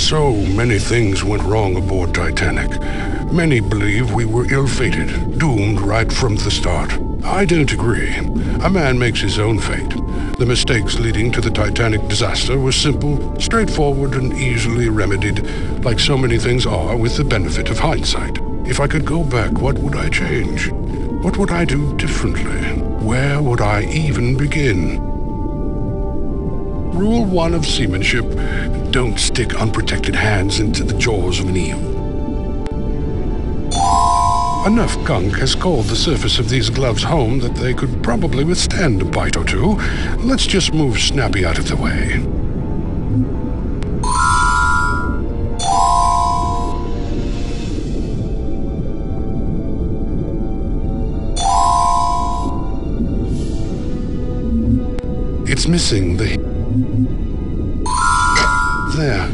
So many things went wrong aboard Titanic. Many believe we were ill-fated, doomed right from the start. I don't agree. A man makes his own fate. The mistakes leading to the Titanic disaster were simple, straightforward, and easily remedied, like so many things are with the benefit of hindsight. If I could go back, what would I change? What would I do differently? Where would I even begin? Rule 1 of seamanship: don't stick unprotected hands into the jaws of an eel. Enough gunk has called the surface of these gloves home that they could probably withstand a bite or two. Let's just move Snappy out of the way. It's missing the... There.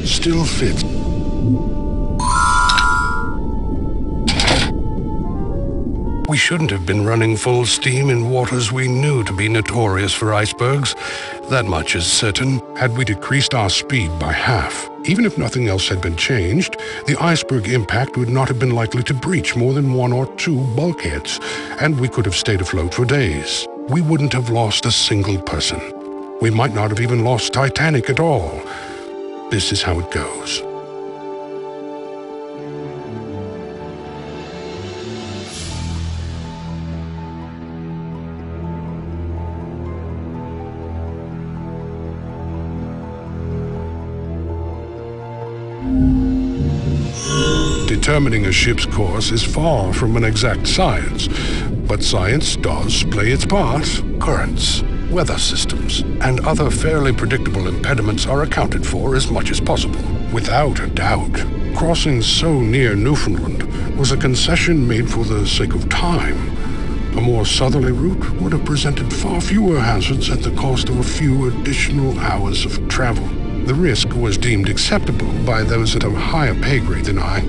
Still fits. We shouldn't have been running full steam in waters we knew to be notorious for icebergs. That much is certain. Had we decreased our speed by half, even if nothing else had been changed, the iceberg impact would not have been likely to breach more than 1 or 2 bulkheads, and we could have stayed afloat for days. We wouldn't have lost a single person. We might not have even lost Titanic at all. This is how it goes. Determining a ship's course is far from an exact science, but science does play its part. Currents, weather systems, and other fairly predictable impediments are accounted for as much as possible. Without a doubt, crossing so near Newfoundland was a concession made for the sake of time. A more southerly route would have presented far fewer hazards at the cost of a few additional hours of travel. The risk was deemed acceptable by those at a higher pay grade than I.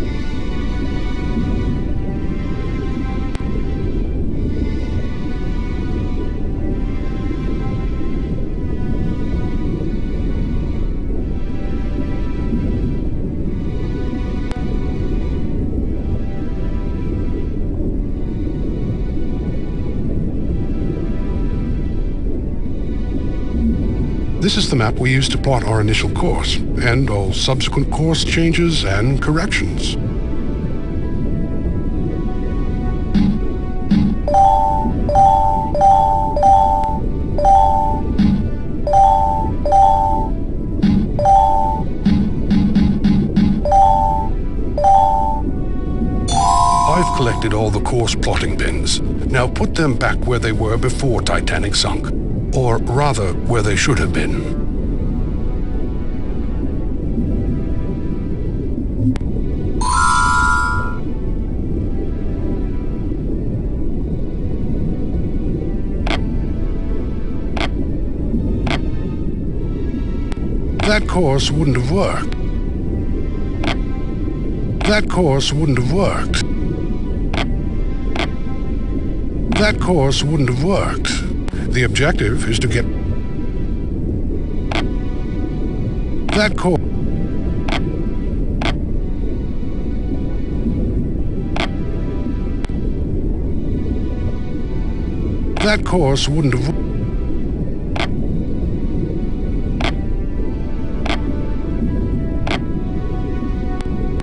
This is the map we used to plot our initial course, and all subsequent course changes and corrections. I've collected all the course plotting pins. Now put them back where they were before Titanic sunk. Or rather, where they should have been. That course wouldn't have worked. That course wouldn't have worked. That course wouldn't have worked. The objective is to get that course. That course wouldn't have.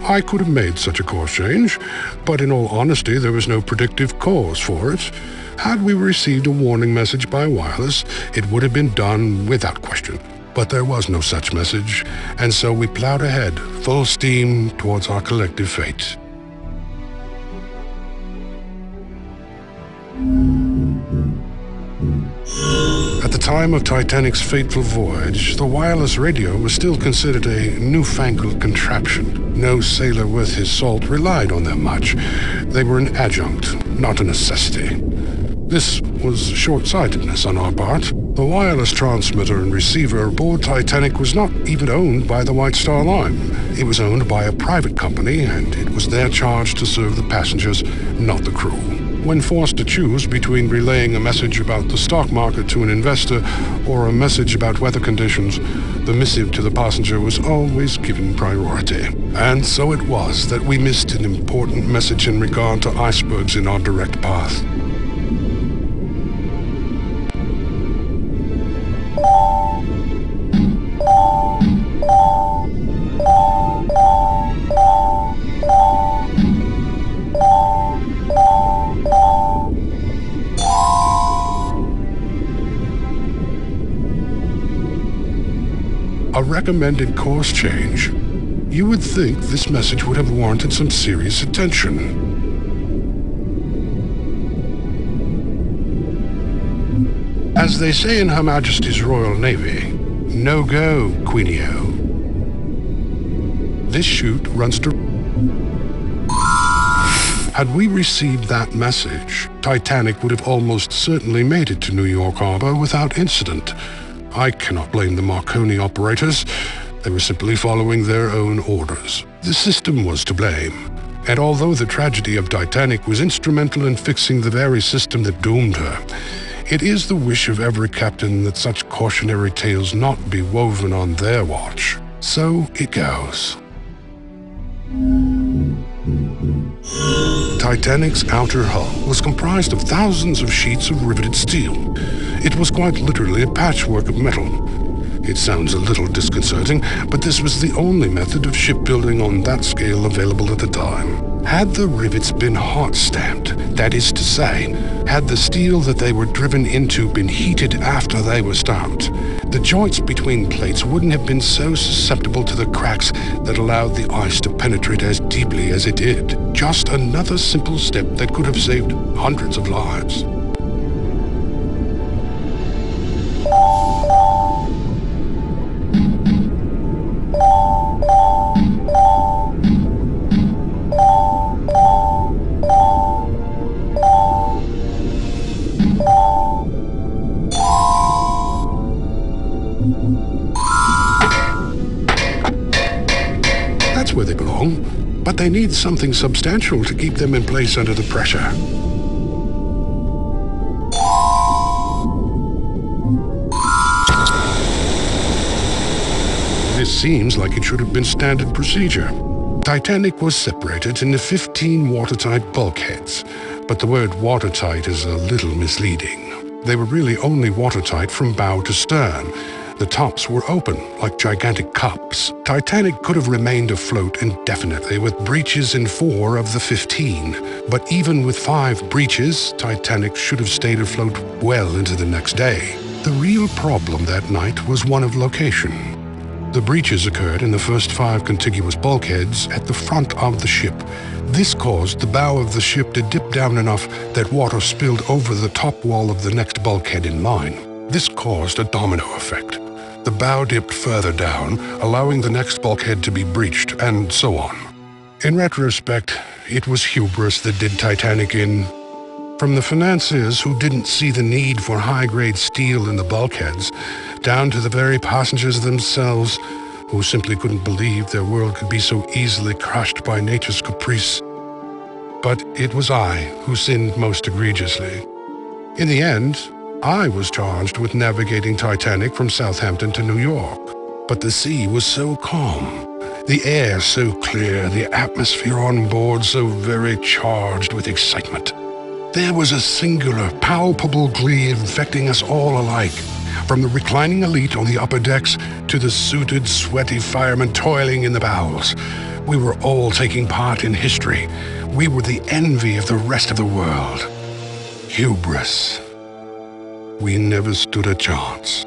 I could have made such a course change, but in all honesty, there was no predictive cause for it. Had we received a warning message by wireless, it would have been done without question. But there was no such message, and so we plowed ahead, full steam towards our collective fate. At the time of Titanic's fateful voyage, the wireless radio was still considered a newfangled contraption. No sailor worth his salt relied on them much. They were an adjunct, not a necessity. This was short-sightedness on our part. The wireless transmitter and receiver aboard Titanic was not even owned by the White Star Line. It was owned by a private company, and it was their charge to serve the passengers, not the crew. When forced to choose between relaying a message about the stock market to an investor or a message about weather conditions, the missive to the passenger was always given priority. And so it was that we missed an important message in regard to icebergs in our direct path. A recommended course change? You would think this message would have warranted some serious attention. As they say in Her Majesty's Royal Navy, no go, Queenio. This chute runs to... Had we received that message, Titanic would have almost certainly made it to New York Harbor without incident. I cannot blame the Marconi operators. They were simply following their own orders. The system was to blame. And although the tragedy of Titanic was instrumental in fixing the very system that doomed her, it is the wish of every captain that such cautionary tales not be woven on their watch. So it goes. Titanic's outer hull was comprised of thousands of sheets of riveted steel. It was quite literally a patchwork of metal. It sounds a little disconcerting, but this was the only method of shipbuilding on that scale available at the time. Had the rivets been hot-stamped, that is to say, had the steel that they were driven into been heated after they were stamped, the joints between plates wouldn't have been so susceptible to the cracks that allowed the ice to penetrate as deeply as it did. Just another simple step that could have saved hundreds of lives. That's where they belong, but they need something substantial to keep them in place under the pressure. This seems like it should have been standard procedure. Titanic was separated into 15 watertight bulkheads, but the word watertight is a little misleading. They were really only watertight from bow to stern. The tops were open, like gigantic cups. Titanic could have remained afloat indefinitely with breaches in 4 of the 15. But even with 5 breaches, Titanic should have stayed afloat well into the next day. The real problem that night was one of location. The breaches occurred in the first 5 contiguous bulkheads at the front of the ship. This caused the bow of the ship to dip down enough that water spilled over the top wall of the next bulkhead in line. This caused a domino effect. The bow dipped further down, allowing the next bulkhead to be breached, and so on. In retrospect, it was hubris that did Titanic in. From the financiers who didn't see the need for high-grade steel in the bulkheads, down to the very passengers themselves, who simply couldn't believe their world could be so easily crushed by nature's caprice. But it was I who sinned most egregiously. In the end, I was charged with navigating Titanic from Southampton to New York. But the sea was so calm, the air so clear, the atmosphere on board so very charged with excitement. There was a singular, palpable glee infecting us all alike, from the reclining elite on the upper decks to the suited, sweaty firemen toiling in the bows. We were all taking part in history. We were the envy of the rest of the world. Hubris. We never stood a chance.